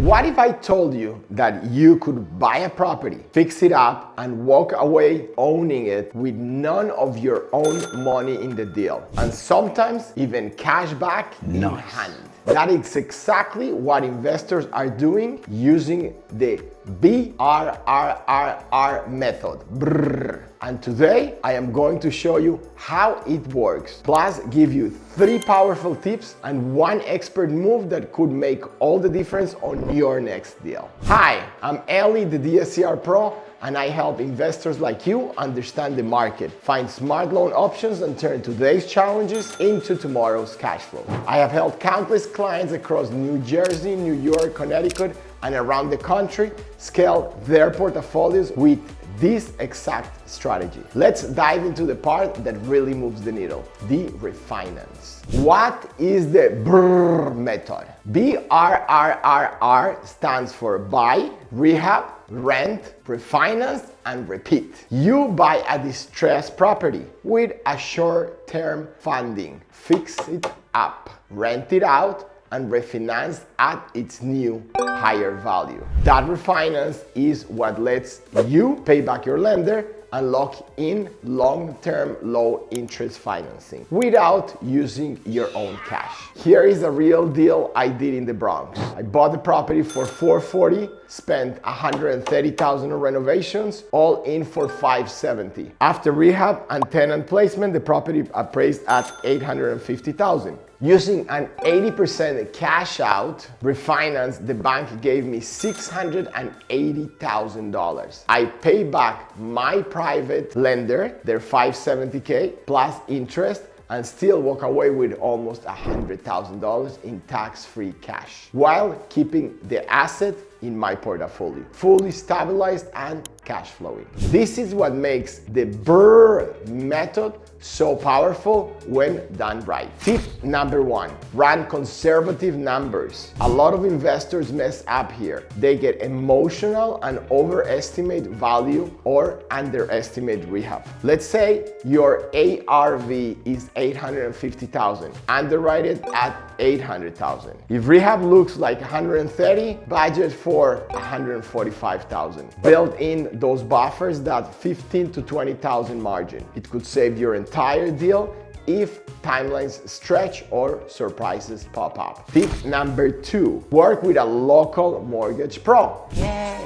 What if I told you that you could buy a property, fix it up, and walk away owning it with none of your own money in the deal, and sometimes even cash back in hand? That is exactly what investors are doing using the BRRRR method. BRRRR. And today I am going to show you how it works, plus give you 3 powerful tips and 1 expert move that could make all the difference on your next deal. Hi, I'm Eli, the DSCR Pro, and I help investors like you understand the market, find smart loan options, and turn today's challenges into tomorrow's cash flow. I have helped countless clients across New Jersey, New York, Connecticut, and around the country scale their portfolios with this exact strategy. Let's dive into the part that really moves the needle, the refinance. What is the BRRRR method? BRRRR stands for buy, rehab, rent, refinance, and repeat. You buy a distressed property with a short-term funding, fix it up, rent it out, and refinance at its new higher value. That refinance is what lets you pay back your lender and lock in long-term low-interest financing without using your own cash. Here is a real deal I did in the Bronx. I bought the property for $440, spent $130,000 on renovations, all in for $570. After rehab and tenant placement, the property appraised at $850,000. Using an 80% cash out refinance, the bank gave me $680,000. I paid back my private lender their $570K plus interest and still walk away with almost $100,000 in tax-free cash while keeping the asset in my portfolio, fully stabilized and cash flowing. This is what makes the BRRRR method so powerful when done right. Tip number 1, run conservative numbers. A lot of investors mess up here. They get emotional and overestimate value or underestimate rehab. Let's say your ARV is $850,000, underwrite it at $800,000. If rehab looks like $130,000, budget for $145,000. Build in those buffers, that $15,000 to $20,000 margin. It could save your entire deal if timelines stretch or surprises pop up. Tip number 2, work with a local mortgage pro. Yay.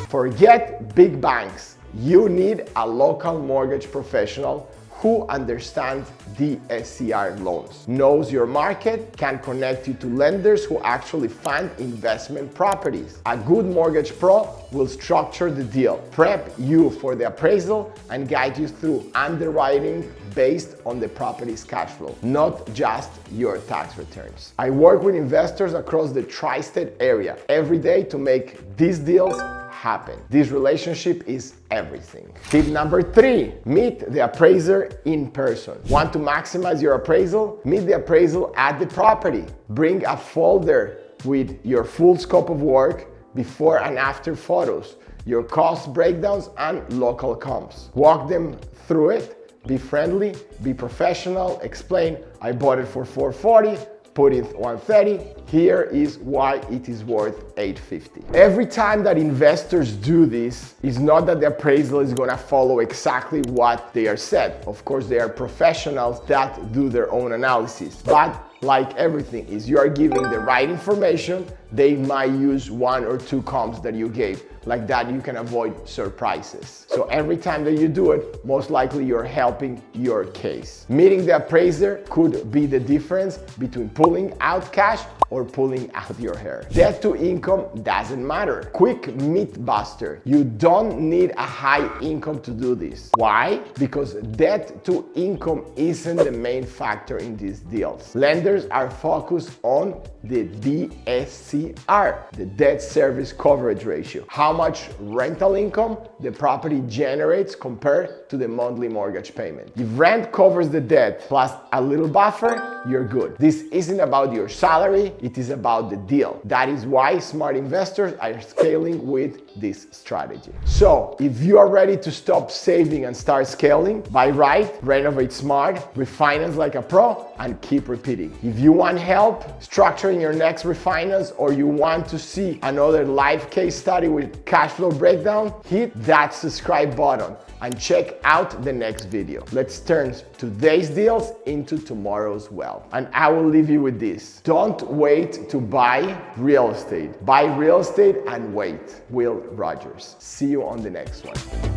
Forget big banks. You need a local mortgage professional who understands DSCR loans, knows your market, can connect you to lenders who actually fund investment properties. A good mortgage pro will structure the deal, prep you for the appraisal, and guide you through underwriting based on the property's cash flow, not just your tax returns. I work with investors across the tri-state area every day to make these deals happen. This relationship is everything. Tip number 3, meet the appraiser in person. Want to maximize your appraisal? Meet the appraisal at the property. Bring a folder with your full scope of work, before and after photos, your cost breakdowns, and local comps. Walk them through it. Be friendly, be professional, explain, I bought it for $440, put in $130, here is why it is worth $850. Every time that investors do this, it's not that the appraisal is gonna follow exactly what they are said. Of course, they are professionals that do their own analysis, but like everything, is you are giving the right information, they might use 1 or 2 comps that you gave. Like that, you can avoid surprises. So every time that you do it, most likely you're helping your case. Meeting the appraiser could be the difference between pulling out cash or pulling out your hair. Debt to income doesn't matter. Quick Mythbuster. You don't need a high income to do this. Why? Because debt to income isn't the main factor in these deals. Lenders are focused on the DSCR, the debt service coverage ratio. How much rental income the property generates compared to the monthly mortgage payment. If rent covers the debt plus a little buffer, you're good. This isn't about your salary, it is about the deal. That is why smart investors are scaling with this strategy. So if you are ready to stop saving and start scaling, buy right, renovate smart, refinance like a pro, and keep repeating. If you want help structuring in your next refinance, or you want to see another live case study with cash flow breakdown, hit that subscribe button and check out the next video. Let's turn today's deals into tomorrow's wealth. And I will leave you with this. Don't wait to buy real estate. Buy real estate and wait. Will Rogers. See you on the next one.